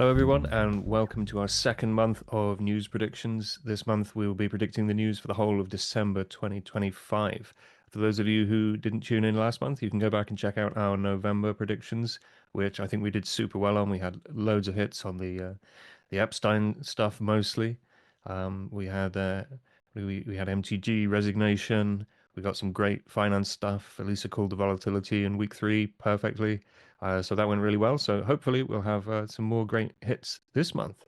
Hello, everyone, and welcome to our second month of news predictions. This month, we will be predicting the news for the whole of December 2025. For those of you who didn't tune in last month, you can go back and check out our November predictions, which I think we did super well on. We had loads of hits on the Epstein stuff mostly. We had MTG resignation. We got some great finance stuff. Elisa called the volatility in week three perfectly. So that went really well. So hopefully we'll have some more great hits this month.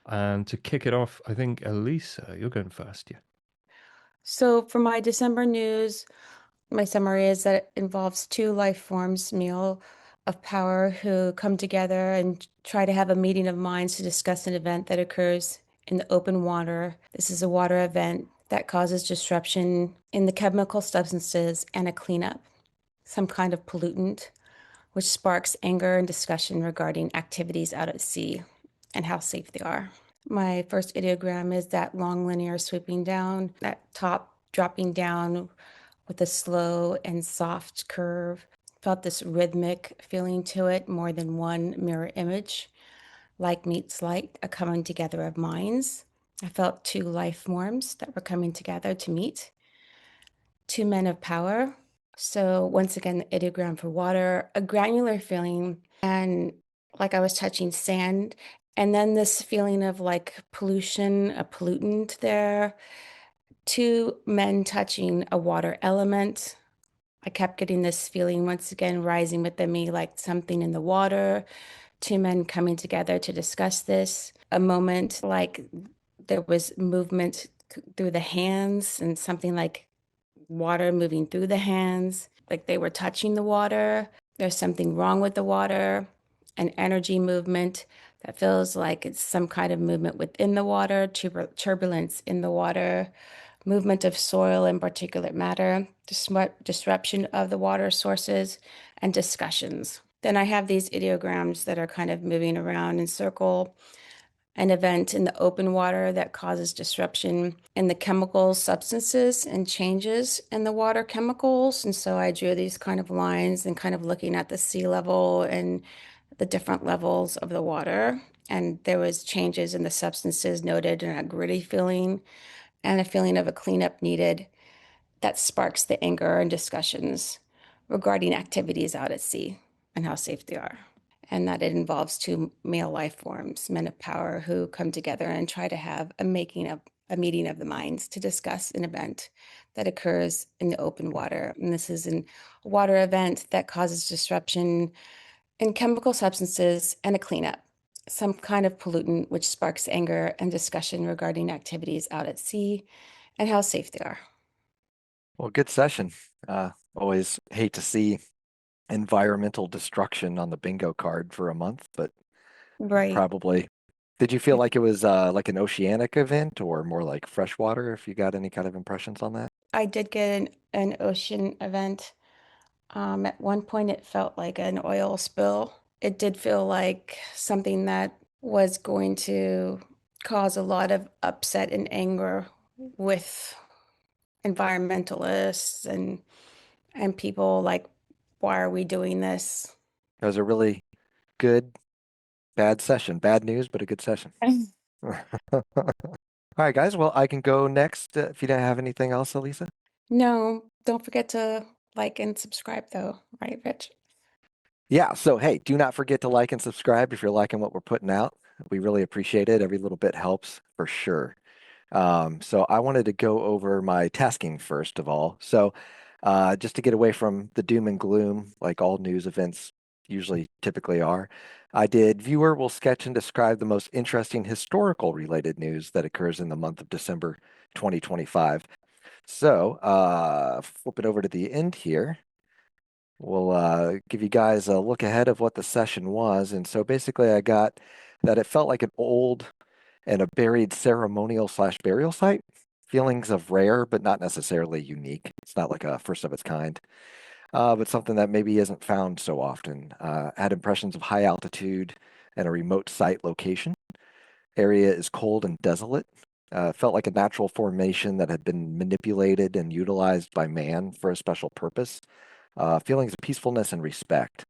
And to kick it off, I think Elisa, you're going first. Yeah. So for my December news, my summary is that it involves two life forms, meal of power, who come together and try to have a meeting of minds to discuss an event that occurs in the open water. This is a water event that causes disruption in the chemical substances and a cleanup, some kind of pollutant, which sparks anger and discussion regarding activities out at sea and how safe they are. My first ideogram is that long linear sweeping down, that top dropping down with a slow and soft curve. Felt this rhythmic feeling to it, more than one mirror image. Like meets like, a coming together of minds. I felt two life forms that were coming together to meet. Two men of power. So once again, the ideogram for water, a granular feeling, and like I was touching sand, and then this feeling of like pollution, a pollutant there. Two men touching a water element. I kept getting this feeling once again rising within me, like something in the water. Two men coming together to discuss this. A moment like there was movement through the hands and something like water moving through the hands, like they were touching the water. There's something wrong with the water, an energy movement that feels like it's some kind of movement within the water, turbulence in the water, movement of soil and particulate matter, disruption of the water sources, and discussions. Then I have these ideograms that are kind of moving around in circle, an event in the open water that causes disruption in the chemical substances and changes in the water chemicals. And so I drew these kind of lines and kind of looking at the sea level and the different levels of the water. And there was changes in the substances noted and a gritty feeling and a feeling of a cleanup needed that sparks the anger and discussions regarding activities out at sea and how safe they are. And that it involves two male life forms, men of power, who come together and try to have a meeting of the minds to discuss an event that occurs in the open water. And this is a water event that causes disruption in chemical substances and a cleanup, some kind of pollutant which sparks anger and discussion regarding activities out at sea and how safe they are. Well, good session. Always hate to see environmental destruction on the bingo card for a month, but Right. probably. Did you feel like it was like an oceanic event or more like freshwater, if you got any kind of impressions on that? I did get an ocean event. At one point, it felt like an oil spill. It did feel like something that was going to cause a lot of upset and anger with environmentalists and people like, why are we doing this? It was a really good, bad session. Bad news, but a good session. All right, guys. Well, I can go next if you don't have anything else, Elisa. No, don't forget to like and subscribe though, right, Rich? Yeah, so hey, do not forget to like and subscribe if you're liking what we're putting out. We really appreciate it. Every little bit helps for sure. So I wanted to go over my tasking first of all. So just to get away from the doom and gloom, like all news events usually typically are, I did viewer will sketch and describe the most interesting historical related news that occurs in the month of December 2025. So flip it over to the end here. We'll give you guys a look ahead of what the session was. And so basically I got that it felt like an old and a buried ceremonial slash burial site. Feelings of rare, but not necessarily unique. It's not like a first of its kind, but something that maybe isn't found so often. Had impressions of high altitude and a remote site location. Area is cold and desolate. Felt like a natural formation that had been manipulated and utilized by man for a special purpose. Feelings of peacefulness and respect.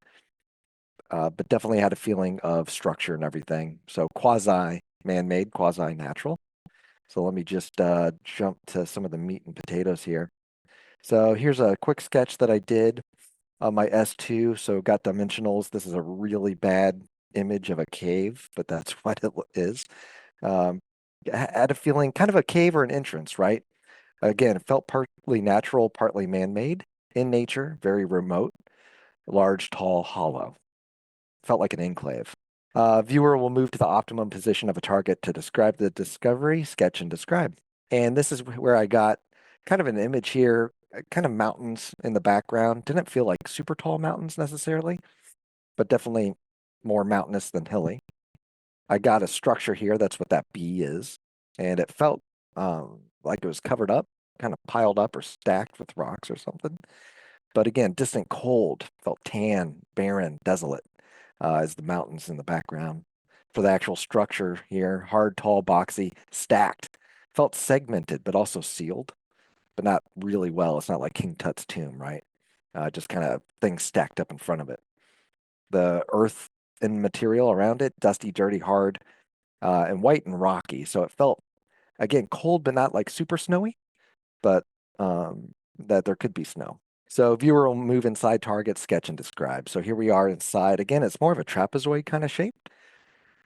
but definitely had a feeling of structure and everything. So quasi man-made, quasi natural. So let me just jump to some of the meat and potatoes here. So here's a quick sketch that I did on my S2. So got dimensionals. This is a really bad image of a cave, but that's what it is. Had a feeling kind of a cave or an entrance, right? Again, it felt partly natural, partly man-made in nature, very remote, large, tall, hollow. Felt like an enclave. Viewer will move to the optimum position of a target to describe the discovery, sketch, and describe. And this is where I got kind of an image here, kind of mountains in the background. Didn't feel like super tall mountains necessarily, but definitely more mountainous than hilly. I got a structure here. That's what that B is. And it felt like it was covered up, kind of piled up or stacked with rocks or something. But again, distant cold, felt tan, barren, desolate as the mountains in the background. For the actual structure here, hard, tall, boxy, stacked. Felt segmented, but also sealed, but not really well. It's not like King Tut's tomb, right? Just kind of things stacked up in front of it. The earth and material around it, dusty, dirty, hard, and white and rocky. So it felt, again, cold, but not like super snowy, but that there could be snow. So viewer will move inside target, sketch, and describe. So here we are inside. Again, it's more of a trapezoid kind of shape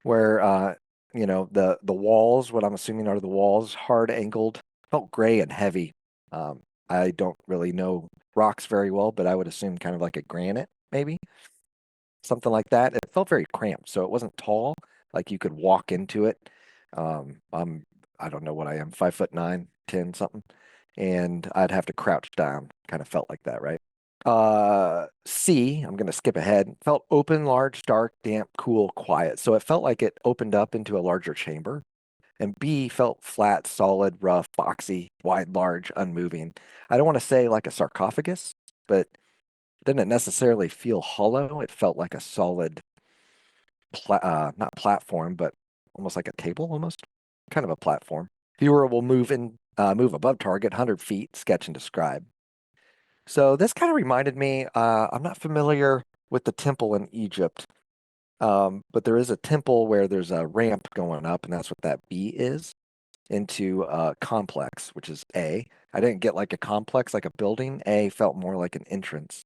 where the walls, what I'm assuming are the walls, hard angled, felt gray and heavy. I don't really know rocks very well, but I would assume kind of like a granite, maybe something like that. It felt very cramped, so it wasn't tall, like you could walk into it. I don't know what I am, 5'9", 10 something, and I'd have to crouch down. Kind of felt like that, right? C, I'm going to skip ahead, felt open, large, dark, damp, cool, quiet. So it felt like it opened up into a larger chamber. And B felt flat, solid, rough, boxy, wide, large, unmoving. I don't want to say like a sarcophagus, but didn't necessarily feel hollow. It felt like a solid, not platform, but almost like a table, almost kind of a platform. Viewer will move above target, 100 feet, sketch and describe. So this kind of reminded me, I'm not familiar with the temple in Egypt, but there is a temple where there's a ramp going up, and that's what that B is, into a complex, which is A. I didn't get like a complex, like a building. A felt more like an entrance.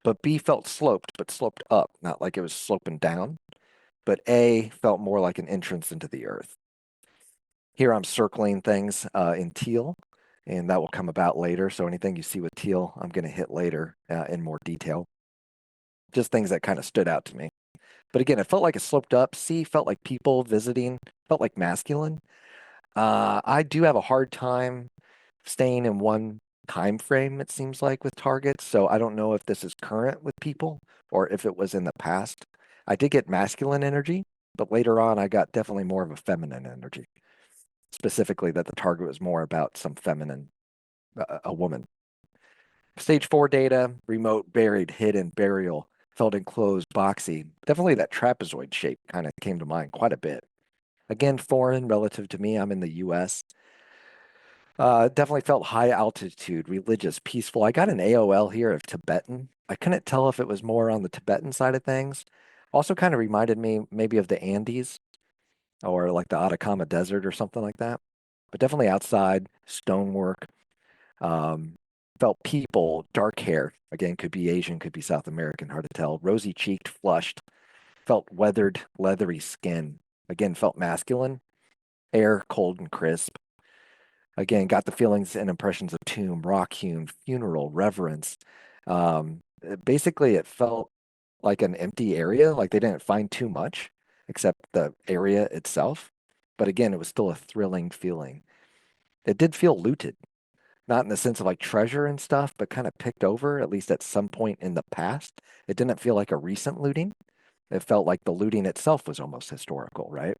But B felt sloped, but sloped up, not like it was sloping down. But A felt more like an entrance into the earth. Here I'm circling things in teal, and that will come about later. So anything you see with teal, I'm going to hit later in more detail. Just things that kind of stood out to me. But again, it felt like it sloped up. C felt like people visiting, felt like masculine. I do have a hard time staying in one time frame, it seems like, with targets. So I don't know if this is current with people or if it was in the past. I did get masculine energy, but later on I got definitely more of a feminine energy. Specifically that the target was more about some feminine, a woman. Stage 4 data, remote, buried, hidden, burial, felt enclosed, boxy. Definitely that trapezoid shape kind of came to mind quite a bit. Again, foreign relative to me. I'm in the US. Definitely felt high altitude, religious, peaceful. I got an AOL here of Tibetan. I couldn't tell if it was more on the Tibetan side of things. Also kind of reminded me maybe of the Andes or like the Atacama Desert or something like that. But definitely outside, stonework. Um, Felt people, dark hair. Again, could be Asian, could be South American, hard to tell. Rosy cheeked, flushed. Felt weathered, leathery skin. Again, felt masculine. Air cold and crisp. Again, got the feelings and impressions of tomb, rock hewn, funeral, reverence. Basically, it felt like an empty area, like they didn't find too much except the area itself. But again, it was still a thrilling feeling. It did feel looted, not in the sense of like treasure and stuff, but kind of picked over, at least at some point in the past. It didn't feel like a recent looting. It felt like the looting itself was almost historical, right?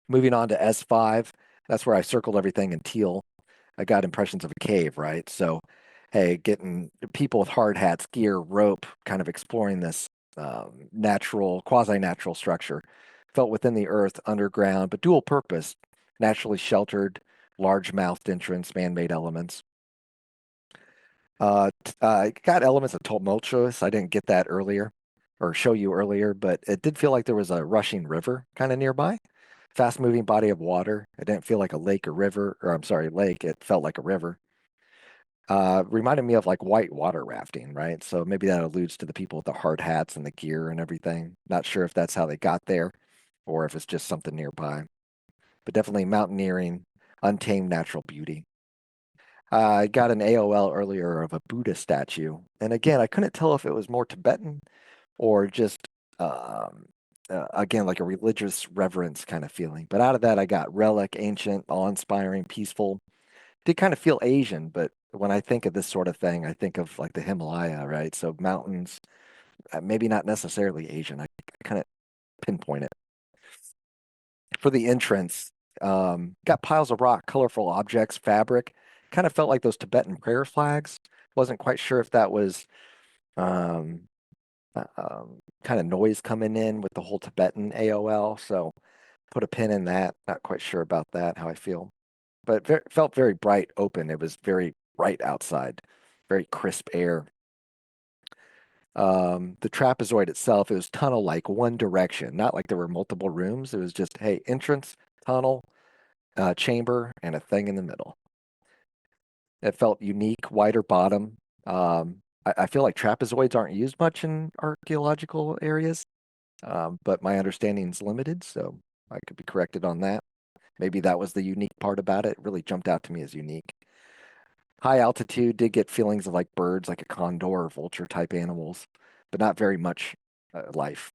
Moving on to S5, that's where I circled everything in teal. I got impressions of a cave, right? So, hey, getting people with hard hats, gear, rope, kind of exploring this natural, quasi-natural structure. Felt within the earth, underground, but dual purpose, naturally sheltered, large-mouthed entrance, man-made elements. I got elements of tumultuous. I didn't get that earlier. or show you earlier, but it did feel like there was a rushing river kind of nearby. Fast moving body of water. It didn't feel like a lake or river, or I'm sorry, lake. It felt like a river. Reminded me of like white water rafting, right? So maybe that alludes to the people with the hard hats and the gear and everything. Not sure if that's how they got there or if it's just something nearby, but definitely mountaineering, untamed natural beauty. I got an AOL earlier of a Buddha statue. And again, I couldn't tell if it was more Tibetan or just, um, again, like a religious reverence kind of feeling. But out of that, I got relic, ancient, awe-inspiring, peaceful. Did kind of feel Asian, but when I think of this sort of thing, I think of like the Himalaya, right? So mountains, maybe not necessarily Asian. I kind of pinpoint it. For the entrance, got piles of rock, colorful objects, fabric. Kind of felt like those Tibetan prayer flags. Wasn't quite sure if that was um, kind of noise coming in with the whole Tibetan AOL. So put a pin in that. Not quite sure about that, how I feel. But felt very bright, open. It was very bright outside, very crisp air. The trapezoid itself, it was tunnel like one direction, not like there were multiple rooms. It was just, hey, entrance, tunnel, chamber, and a thing in the middle. It felt unique, wider bottom. I feel like trapezoids aren't used much in archaeological areas, but my understanding is limited, so I could be corrected on that. Maybe that was the unique part about it. It really jumped out to me as unique. High altitude did get feelings of like birds, like a condor or vulture type animals, but not very much life.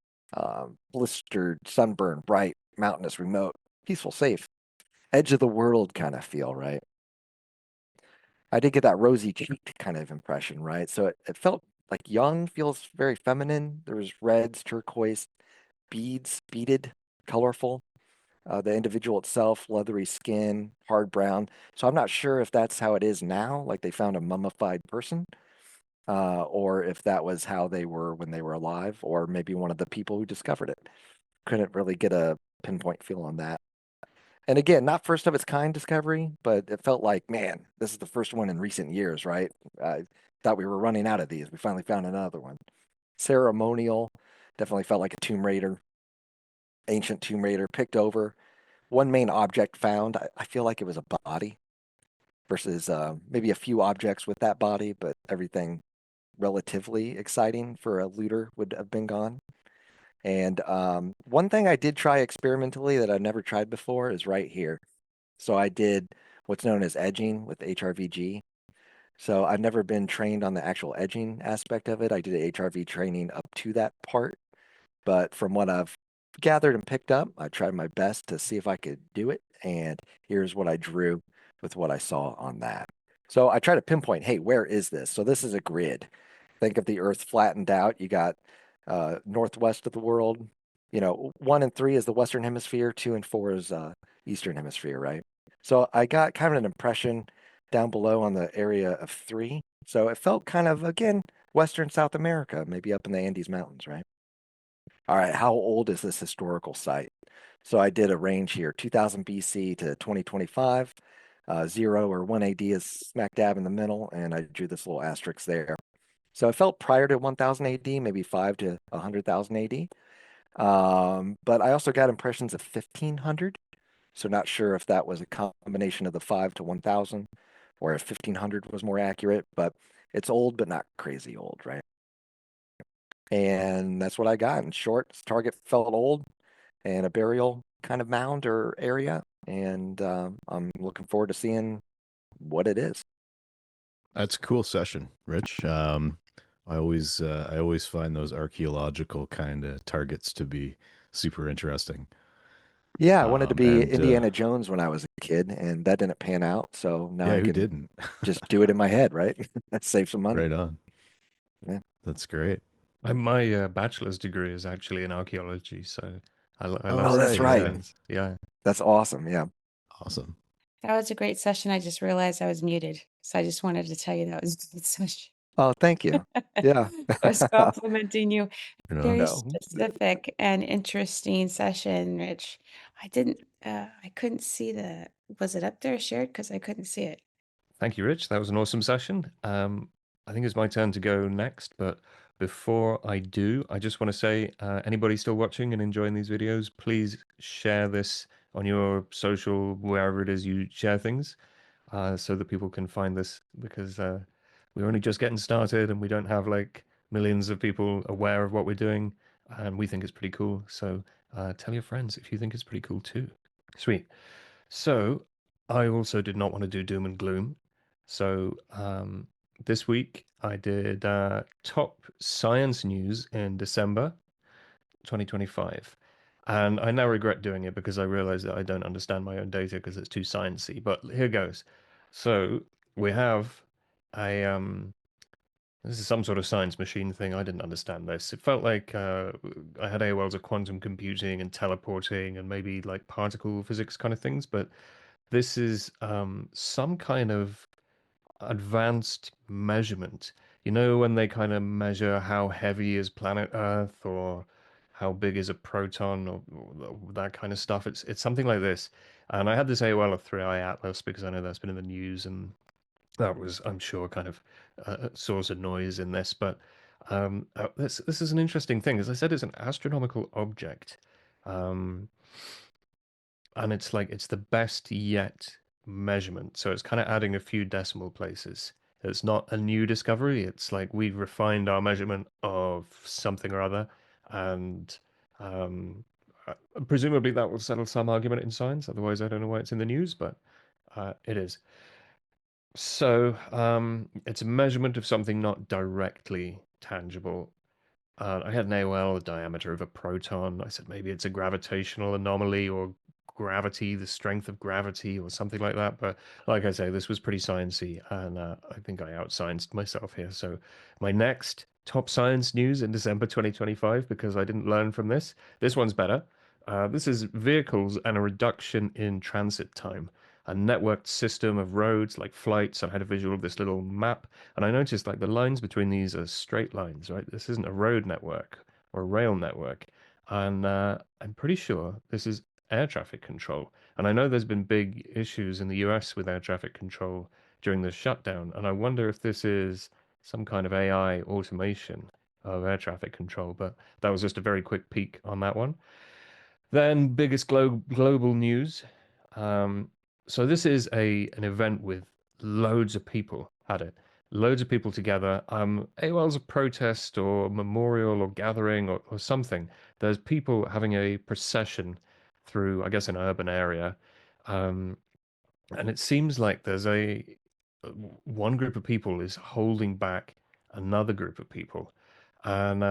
Blistered, sunburned, bright, mountainous, remote, peaceful, safe, edge of the world kind of feel, right? I did get that rosy cheeked kind of impression, right? So it felt like young, feels very feminine. There was reds, turquoise, beads, beaded, colorful. The individual itself, leathery skin, hard brown. So I'm not sure if that's how it is now, like they found a mummified person, or if that was how they were when they were alive, or maybe one of the people who discovered it. Couldn't really get a pinpoint feel on that. And again, not first of its kind discovery, but it felt like, man, this is the first one in recent years, right? I thought we were running out of these. We finally found another one. Ceremonial, definitely felt like a Tomb Raider, ancient Tomb Raider, picked over. One main object found, I feel like it was a body versus maybe a few objects with that body, but everything relatively exciting for a looter would have been gone. And one thing I did try experimentally that I've never tried before is right here. So I did what's known as edging with HRVG. So I've never been trained on the actual edging aspect of it. I did HRV training up to that part, but from what I've gathered and picked up, I tried my best to see if I could do it. And here's what I drew with what I saw on that. So I try to pinpoint, hey, where is this? So this is a grid. Think of the Earth flattened out. You got northwest of the world. 1 and 3 is the Western Hemisphere, 2 and 4 is Eastern Hemisphere, right? So I got kind of an impression down below on the area of 3. So it felt kind of, again, Western South America, maybe up in the Andes Mountains, right? All right, how old is this historical site? So I did a range here, 2000 BC to 2025. 0 or 1 AD is smack dab in the middle, and I drew this little asterisk there. So it felt prior to 1000 AD, maybe 5 to 100,000 AD. But I also got impressions of 1500. So not sure if that was a combination of the 5 to 1000 or if 1500 was more accurate, but it's old, but not crazy old, right? And that's what I got. In short, target felt old and a burial kind of mound or area. And I'm looking forward to seeing what it is. That's a cool session, Rich. I always find those archaeological kind of targets to be super interesting. Yeah, I wanted to be And Indiana Jones when I was a kid, and that didn't pan out. So now yeah, I who can didn't? just do it in my head, right? Save some money. Right on. Yeah. That's great. My bachelor's degree is actually in archaeology, so I love Oh, Oh, that's studying right. right. things. Yeah. That's awesome. Yeah. Awesome. That was a great session. I just realized I was muted. So I just wanted to tell you that was a good session. Oh, thank you. Yeah. I was complimenting you. Right on. Very No. specific and interesting session, Rich. I couldn't see was it up there shared? Because I couldn't see it. Thank you, Rich. That was an awesome session. I think it's my turn to go next, but Before I do, I just want to say, anybody still watching and enjoying these videos, please share this on your social, wherever it is you share things, so that people can find this because we're only just getting started and we don't have like millions of people aware of what we're doing, and we think it's pretty cool. So tell your friends if you think it's pretty cool too. Sweet. So I also did not want to do doom and gloom. So this week I did top science news in December 2025. And I now regret doing it because I realize that I don't understand my own data because it's too sciencey. But here goes. So we have a this is some sort of science machine thing. I didn't understand this. It felt like I had AOLs of quantum computing and teleporting and maybe like particle physics kind of things, but this is some kind of advanced measurement. You know, when they kind of measure how heavy is planet Earth or how big is a proton or that kind of stuff. It's something like this. And I had this AOL of 3i Atlas because I know that's been in the news, and that was, I'm sure, kind of a source of noise in this. But this is an interesting thing. As I said, it's an astronomical object. Um, and it's like it's the best yet measurement. So it's kind of adding a few decimal places. It's not a new discovery. It's like we've refined our measurement of something or other, and um, presumably that will settle some argument in science. Otherwise, I don't know why it's in the news, but it is. So it's a measurement of something not directly tangible. I had an AOL, the diameter of a proton. I said maybe it's a gravitational anomaly or gravity, the strength of gravity or something like that. But like I say, this was pretty sciencey, and I think I outscienced myself here. So my next top science news in December 2025, because I didn't learn from this, this one's better. This is vehicles and a reduction in transit time. A networked system of roads like flights. I had a visual of this little map, and I noticed like the lines between these are straight lines, right? This isn't a road network or a rail network. And I'm pretty sure this is air traffic control. And I know there's been big issues in the US with air traffic control during the shutdown. And I wonder if this is some kind of AI automation of air traffic control. But that was just a very quick peek on that one. Then biggest global news. Um, so this is a an event with loads of people at it, loads of people together. AOL's a protest or memorial or gathering or something. There's people having a procession through, I guess, an urban area, um, and it seems like there's a one group of people is holding back another group of people, and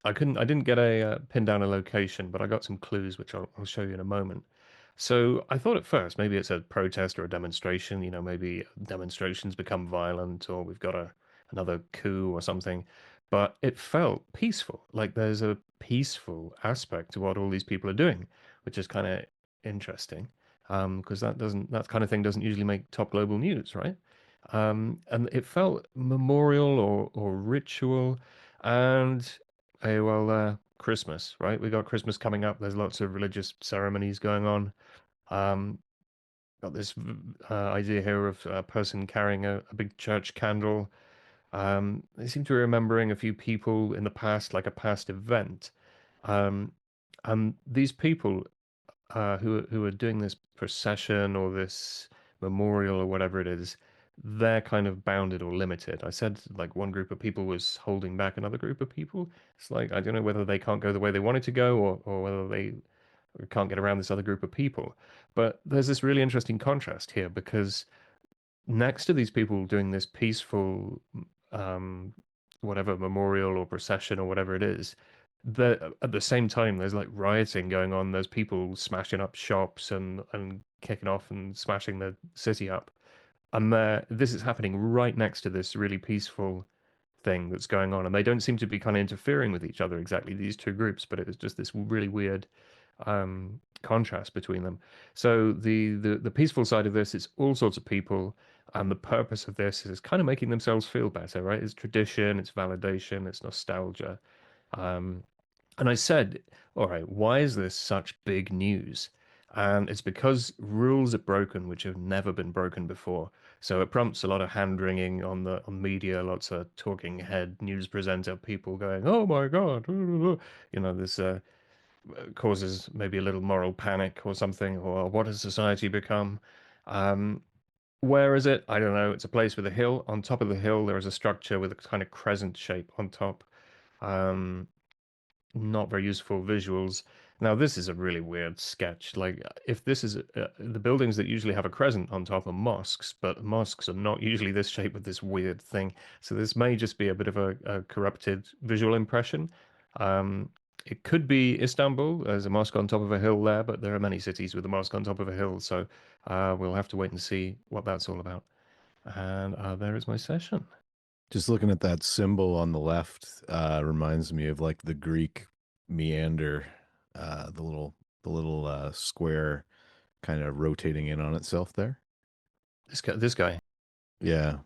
I didn't get a pin down a location, but I got some clues, which I'll show you in a moment. So I thought at first maybe it's a protest or a demonstration. You know, maybe demonstrations become violent, or we've got another coup or something. But it felt peaceful. Like there's a peaceful aspect to what all these people are doing, which is kind of interesting. Because that kind of thing doesn't usually make top global news, right? And it felt memorial or ritual, and well, Christmas, right? We got Christmas coming up. There's lots of religious ceremonies going on. Um, got this idea here of a person carrying a big church candle. They seem to be remembering a few people in the past, like a past event. Um, and these people who are doing this procession or this memorial or whatever it is, they're kind of bounded or limited. I said like one group of people was holding back another group of people. It's like I don't know whether they can't go the way they wanted to go or whether they can't get around this other group of people. But there's this really interesting contrast here because next to these people doing this peaceful um whatever memorial or procession or whatever it is, at the same time there's like rioting going on. There's people smashing up shops and kicking off and smashing the city up, and this is happening right next to this really peaceful thing that's going on, and they don't seem to be kind of interfering with each other exactly, these two groups, but it was just this really weird contrast between them. So the peaceful side of this is all sorts of people, and the purpose of this is kind of making themselves feel better, right? It's tradition, it's validation, it's nostalgia. Um, and I said, all right, why is this such big news? And it's because rules are broken, which have never been broken before. So it prompts a lot of hand wringing on the on media, lots of talking head news presenter people going, "Oh my God," this causes maybe a little moral panic or something, or what has society become? Um, where is it? I don't know. It's a place with a hill. On top of the hill, there is a structure with a kind of crescent shape on top. Um, Not very useful visuals. Now, this is a really weird sketch. Like, if this is the buildings that usually have a crescent on top are mosques, but mosques are not usually this shape with this weird thing. So this may just be a bit of a corrupted visual impression. Um, it could be Istanbul. There's a mosque on top of a hill there, but there are many cities with a mosque on top of a hill. So we'll have to wait and see what that's all about. And there is my session. Just looking at that symbol on the left reminds me of like the Greek meander, the little square kind of rotating in on itself there. This guy. Yeah,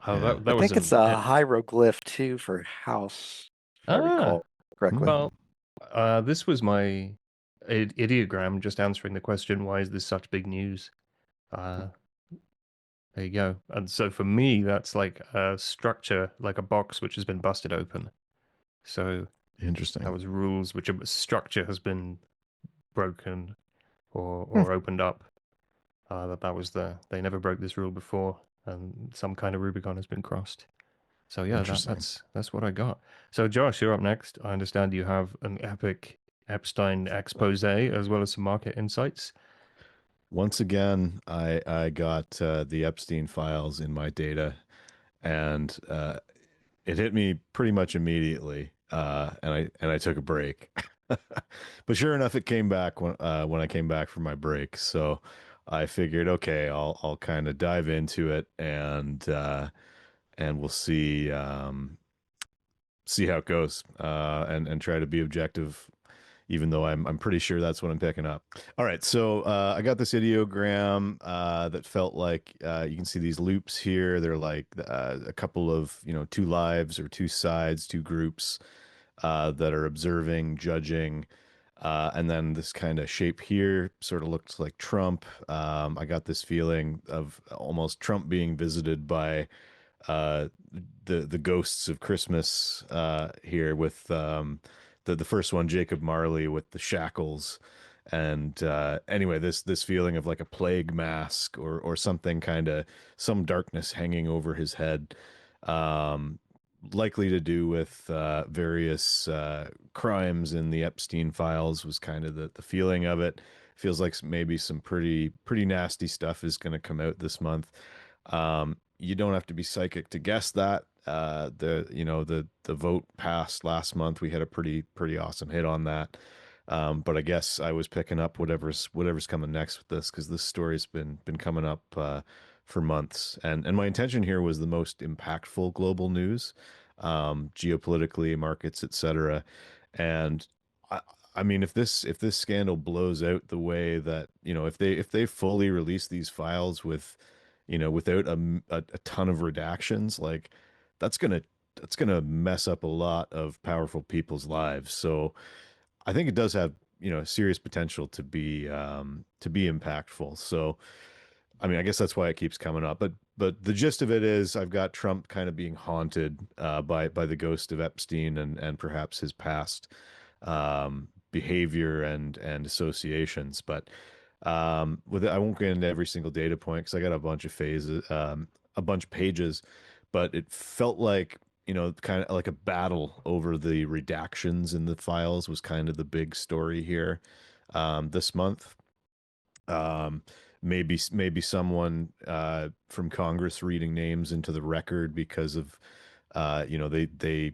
Oh, yeah. I that was think a it's a hieroglyph too for house, if I ah. recall correctly. Well, this was my ideogram just answering the question, why is this such big news? Uh, there you go. And so for me, that's like a structure, like a box which has been busted open. So that Interesting. was rules which a structure has been broken or Hmm, or opened up. That was they never broke this rule before, and some kind of Rubicon has been crossed. So yeah, Interesting. that's what I got. So Josh, you're up next. I understand you have an epic Epstein expose as well as some market insights. Once again, I got the Epstein files in my data, and it hit me pretty much immediately, and I took a break. But sure enough, it came back when I came back from my break. So I figured, okay, I'll kind of dive into it, and we'll see how it goes, and try to be objective, even though I'm pretty sure that's what I'm picking up. All right, so I got this ideogram that felt like you can see these loops here. They're like a couple of, two lives or two sides, two groups that are observing, judging. And then this kind of shape here sort of looks like Trump. I got this feeling of almost Trump being visited by uh, the ghosts of Christmas here with the first one, Jacob Marley with the shackles. And anyway, this feeling of like a plague mask or something, kind of some darkness hanging over his head, um, likely to do with various crimes in the Epstein files, was kind of the feeling of it. Feels like maybe some pretty nasty stuff is going to come out this month. You don't have to be psychic to guess that. The vote passed last month. We had a pretty awesome hit on that. But I guess I was picking up whatever's coming next with this, because this story's been coming up for months. And my intention here was the most impactful global news, geopolitically, markets, etc. And I, I mean, if this scandal blows out the way that, if they fully release these files with, without a ton of redactions, like that's gonna that's gonna mess up a lot of powerful people's lives. So I think it does have, serious potential to be impactful. So I mean, I guess that's why it keeps coming up. But the gist of it is, I've got Trump kind of being haunted by the ghost of Epstein, and perhaps his past behavior and associations. But with it, I won't get into every single data point because I got a bunch of phases, a bunch of pages. But it felt like, kind of like a battle over the redactions in the files was kind of the big story here this month. Um, maybe someone from Congress reading names into the record because of they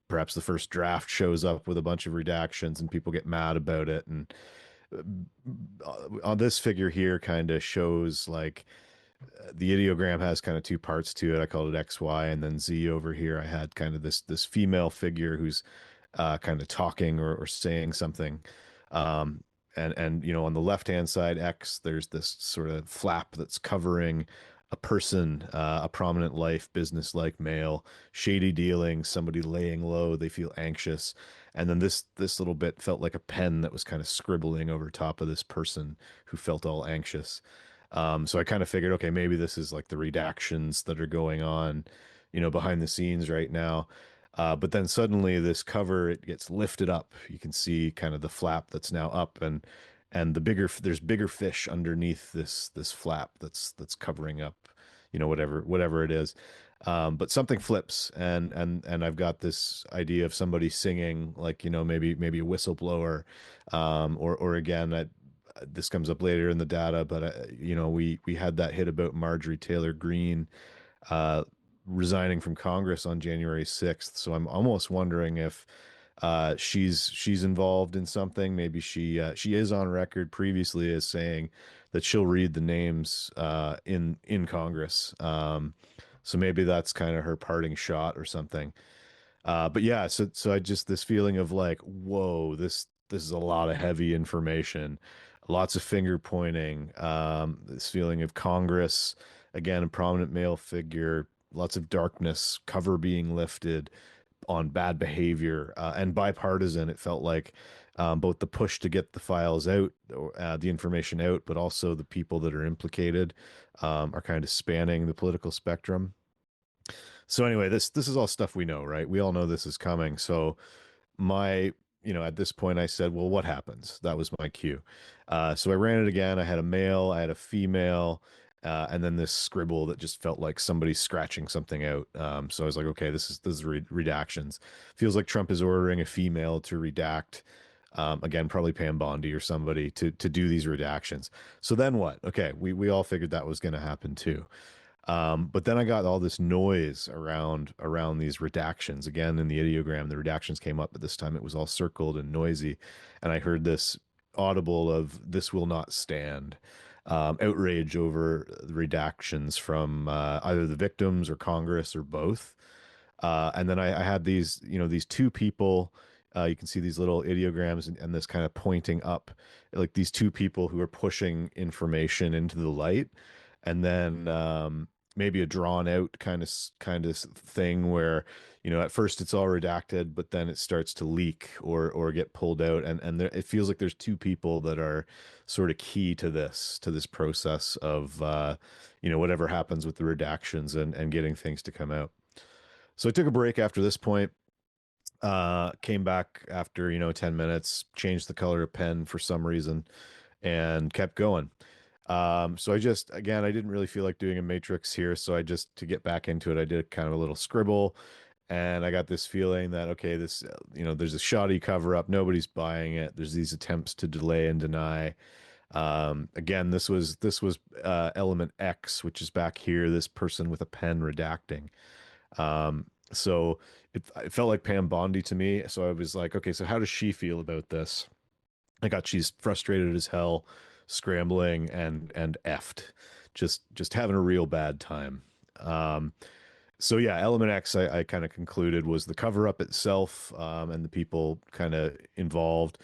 perhaps the first draft shows up with a bunch of redactions and people get mad about it. And on this figure here kind of shows like the ideogram has kind of two parts to it. I called it XY, and then Z over here. I had kind of this female figure who's kind of talking or saying something. And on the left hand side X, there's this sort of flap that's covering a person, a prominent life, business-like male, shady dealing, somebody laying low, they feel anxious. And then this little bit felt like a pen that was kind of scribbling over top of this person who felt all anxious. So I kind of figured, okay, maybe this is like the redactions that are going on, behind the scenes right now. But then suddenly this cover, it gets lifted up. You can see kind of the flap that's now up, and there's bigger fish underneath this flap that's covering up, whatever it is. But something flips, and I've got this idea of somebody singing, like, maybe a whistleblower, or again, this comes up later in the data, but we had that hit about Marjorie Taylor Greene uh, resigning from Congress on January 6th. So I'm almost wondering if she's involved in something. Maybe she is on record previously as saying that she'll read the names in Congress. So maybe that's kind of her parting shot or something. But yeah, so I just this feeling of like, whoa, this is a lot of heavy information, lots of finger pointing. This feeling of Congress, again, a prominent male figure, lots of darkness, cover being lifted on bad behavior, and bipartisan. It felt like both the push to get the files out, the information out, but also the people that are implicated are kind of spanning the political spectrum. So anyway, this is all stuff we know, right? We all know this is coming. So my, at this point I said, well, what happens? That was my cue. So I ran it again. I had a male, I had a female, and then this scribble that just felt like somebody scratching something out. So I was like, okay, this is redactions. Feels like Trump is ordering a female to redact. Again, probably Pam Bondi or somebody to do these redactions. So then what? Okay, we all figured that was going to happen too. But then I got all this noise around these redactions. Again, in the ideogram, the redactions came up, but this time it was all circled and noisy. And I heard this audible of "this will not stand," outrage over the redactions from either the victims or Congress or both. And then I had these two people. You can see these little ideograms and this kind of pointing up, like these two people who are pushing information into the light, and then maybe a drawn out kind of thing where at first it's all redacted, but then it starts to leak or get pulled out, and it feels like there's two people that are sort of key to this process of whatever happens with the redactions and getting things to come out. So I took a break after this point, came back after, 10 minutes, changed the color of pen for some reason, and kept going. So again, I didn't really feel like doing a matrix here. So to get back into it, I did kind of a little scribble, and I got this feeling that, okay, there's a shoddy cover up. Nobody's buying it. There's these attempts to delay and deny. Again, this was element X, which is back here, this person with a pen redacting. So it felt like Pam Bondi to me. So I was like, okay, so how does she feel about this? She's frustrated as hell, scrambling and effed, just having a real bad time. So yeah, element X, I kind of concluded was the cover up itself, and the people kind of involved.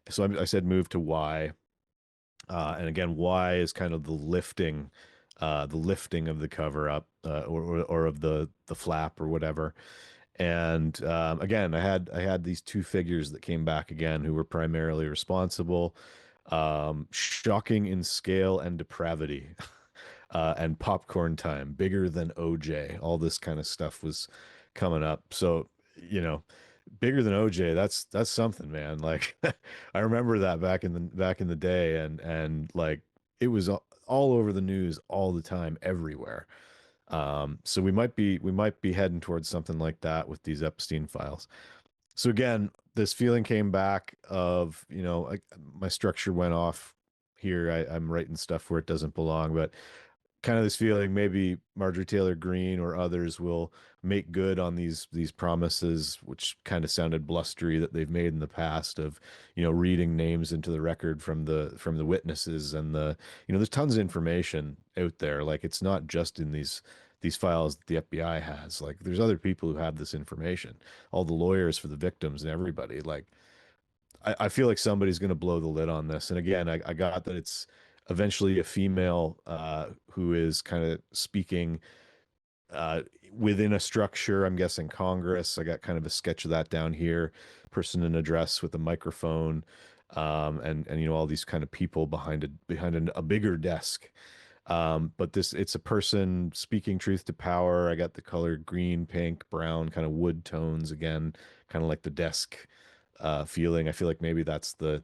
So I said move to Y. And again, Y is kind of the lifting of the cover up, or of the flap or whatever. And again, I had these two figures that came back again who were primarily responsible, shocking in scale and depravity, and popcorn time, bigger than OJ. All this kind of stuff was coming up. So, bigger than OJ, that's something, man. Like I remember that back in the day, and like it was all over the news all the time, everywhere. So we might be heading towards something like that with these Epstein files. So again, this feeling came back of, my structure went off here. I'm writing stuff where it doesn't belong, but kind of this feeling maybe Marjorie Taylor Greene or others will make good on these promises, which kind of sounded blustery, that they've made in the past of, reading names into the record from the witnesses, and there's tons of information out there. Like it's not just in these files that the FBI has. Like there's other people who have this information, all the lawyers for the victims and everybody. Like I feel like somebody's going to blow the lid on this. And again, I got that it's eventually a female who is kind of speaking uh, within a structure. I'm guessing Congress. I got kind of a sketch of that down here. Person in a dress with a microphone, and all these kind of people behind a bigger desk. But it's a person speaking truth to power. I got the color green, pink, brown, kind of wood tones again, kind of like the desk feeling. I feel like maybe that's the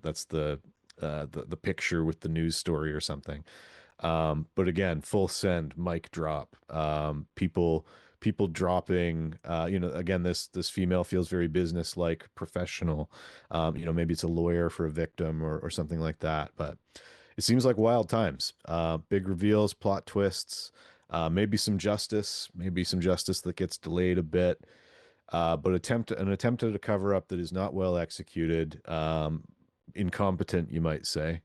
picture with the news story or something. But again, full send, mic drop. People dropping. Again, this female feels very business-like, professional. Maybe it's a lawyer for a victim or something like that. But it seems like wild times. Big reveals, plot twists, maybe some justice, that gets delayed a bit. But an attempt at a cover up that is not well executed, incompetent, you might say,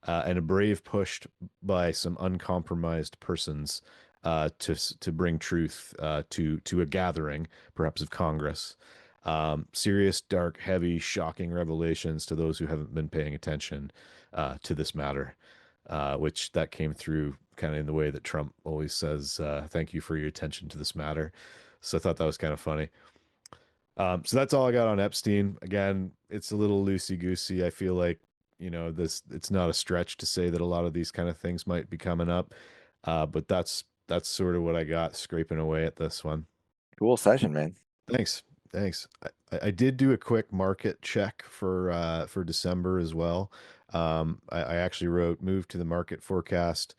and a brave push by some uncompromised persons to bring truth to a gathering, perhaps of Congress. Serious, dark, heavy, shocking revelations to those who haven't been paying attention to this matter, which that came through kind of in the way that Trump always says, "Thank you for your attention to this matter." So I thought that was kind of funny. So that's all I got on Epstein. Again, it's a little loosey goosey. I feel like, it's not a stretch to say that a lot of these kind of things might be coming up. But that's sort of what I got scraping away at this one. Cool session, man. Thanks. Thanks. I did do a quick market check for December as well. I actually wrote move to the market forecast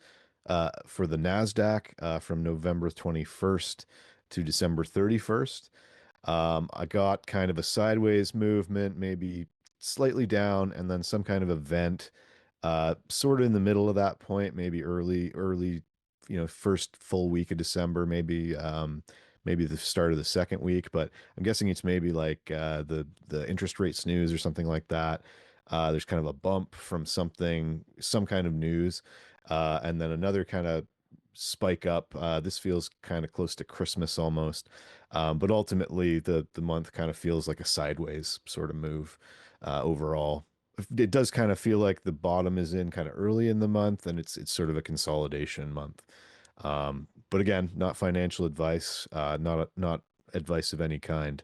for the NASDAQ from November 21st to December 31st. I got kind of a sideways movement, maybe slightly down, and then some kind of event, sort of in the middle of that point, maybe early, first full week of December, maybe the start of the second week. But I'm guessing it's maybe like the interest rate snooze or something like that. There's kind of a bump from some kind of news, and then another kind of spike up. This feels kind of close to Christmas almost. But ultimately, the month kind of feels like a sideways sort of move overall. It does kind of feel like the bottom is in kind of early in the month, and it's sort of a consolidation month. But again, not financial advice, not advice of any kind,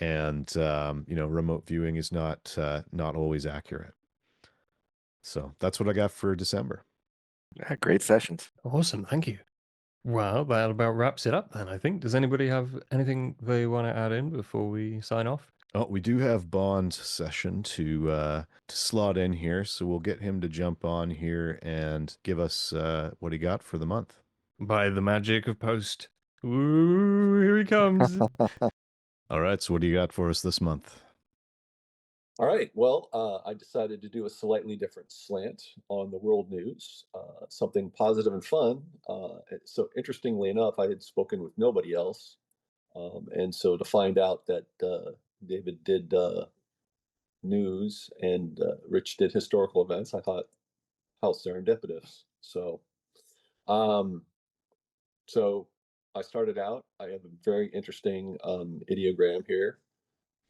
and remote viewing is not always accurate. So that's what I got for December. Yeah, great sessions. Awesome, thank you. Well, that about wraps it up then, I think. Does anybody have anything they want to add in before we sign off? Oh, we do have Bond's session to slot in here, so we'll get him to jump on here and give us what he got for the month. By the magic of post. Ooh, here he comes. All right, so what do you got for us this month? All right. Well, I decided to do a slightly different slant on the world news, something positive and fun. So interestingly enough, I had spoken with nobody else. And so to find out that David did news and Rich did historical events, I thought, how serendipitous. Um, so I started out, I have a very interesting ideogram here.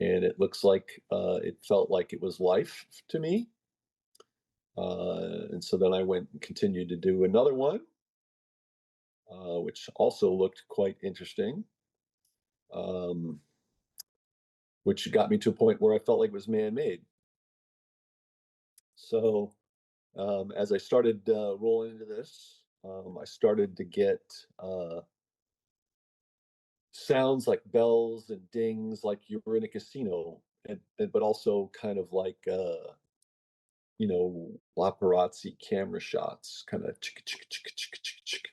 And it looks like it felt like it was life to me. And so then I went and continued to do another one, which also looked quite interesting, which got me to a point where I felt like it was man-made. So as I started rolling into this, I started to get sounds like bells and dings, like you were in a casino, but also kind of like paparazzi camera shots, kind of chick, chick, chick, chick, chick, chick.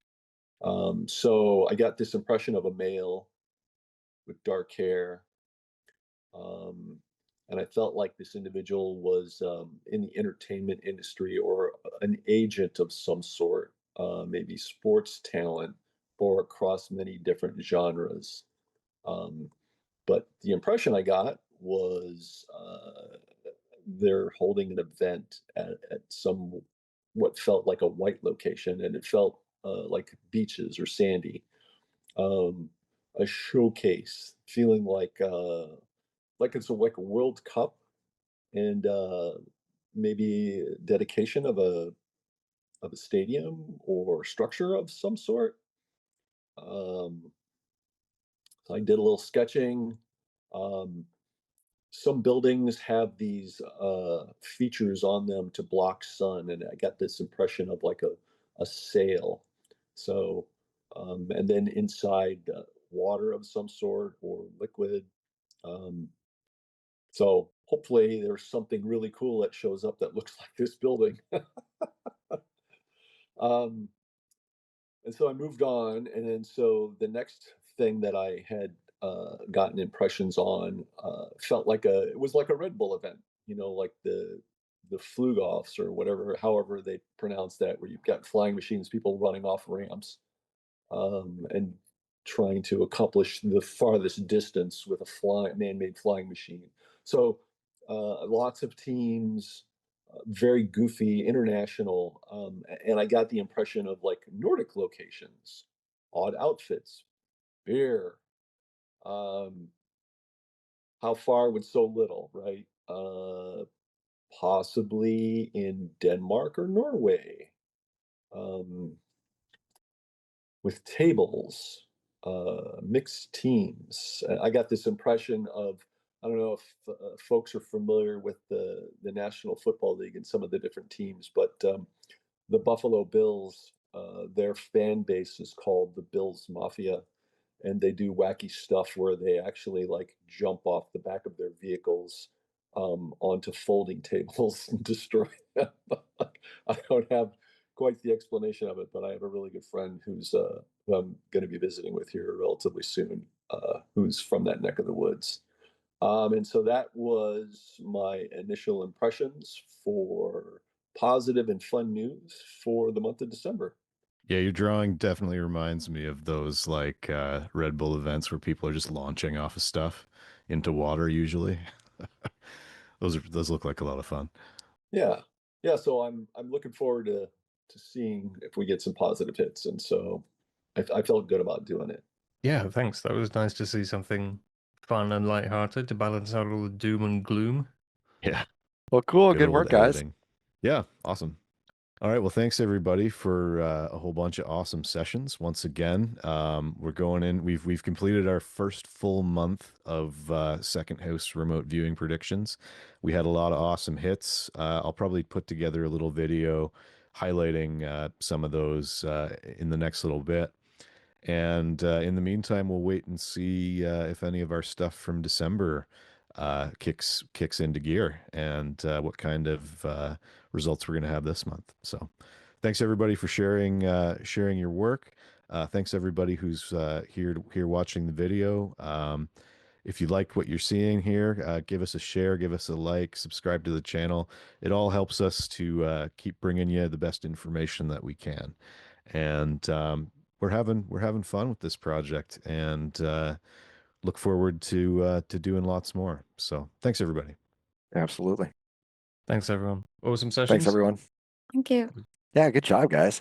So I got this impression of a male with dark hair. And I felt like this individual was in the entertainment industry or an agent of some sort, maybe sports talent or across many different genres. But the impression I got was they're holding an event at some what felt like a white location, and it felt like beaches or sandy. Um, a showcase, feeling like it's like a World Cup and maybe dedication of of a stadium or structure of some sort. So I did a little sketching. Some buildings have these features on them to block sun, and I got this impression of like a sail. So, and then inside water of some sort or liquid. Um, so hopefully there's something really cool that shows up that looks like this building. um, and so I moved on, and then so the next thing that I had gotten impressions on felt like it was like a Red Bull event, like the Flugoffs or whatever, however they pronounce that, where you've got flying machines, people running off ramps, and trying to accomplish the farthest distance with a man-made flying machine. So lots of teams, very goofy, international, and I got the impression of like Nordic locations, odd outfits, beer. Um, how far with so little, right? Possibly in Denmark or Norway. Um, with tables, mixed teams. I got this impression of, I don't know if folks are familiar with the National Football League and some of the different teams, but the Buffalo Bills, their fan base is called the Bills Mafia, and they do wacky stuff where they actually like jump off the back of their vehicles onto folding tables and destroy them. I don't have quite the explanation of it, but I have a really good friend who I'm going to be visiting with here relatively soon, who's from that neck of the woods. And so that was my initial impressions for positive and fun news for the month of December. Yeah, your drawing definitely reminds me of those like Red Bull events where people are just launching off of stuff into water usually. Those look like a lot of fun. Yeah. Yeah. So I'm looking forward to seeing if we get some positive hits. And so I felt good about doing it. Yeah, thanks. That was nice to see something fun and lighthearted to balance out all the doom and gloom. Yeah. Well, cool. Good Good old work, guys. editing. Yeah, awesome. All right. Well, thanks everybody for a whole bunch of awesome sessions. Once again, we're going in. We've completed our first full month of Second House remote viewing predictions. We had a lot of awesome hits. I'll probably put together a little video highlighting some of those in the next little bit. And in the meantime, we'll wait and see if any of our stuff from December kicks into gear and what kind of results we're going to have this month. So, thanks everybody for sharing your work. Thanks everybody who's here watching the video. If you like what you're seeing here, give us a share, give us a like, subscribe to the channel. It all helps us to keep bringing you the best information that we can. And we're having fun with this project, and look forward to doing lots more. So thanks everybody. Absolutely. Thanks, everyone. Awesome Thanks, sessions. everyone. Thank you. Yeah, good job, guys.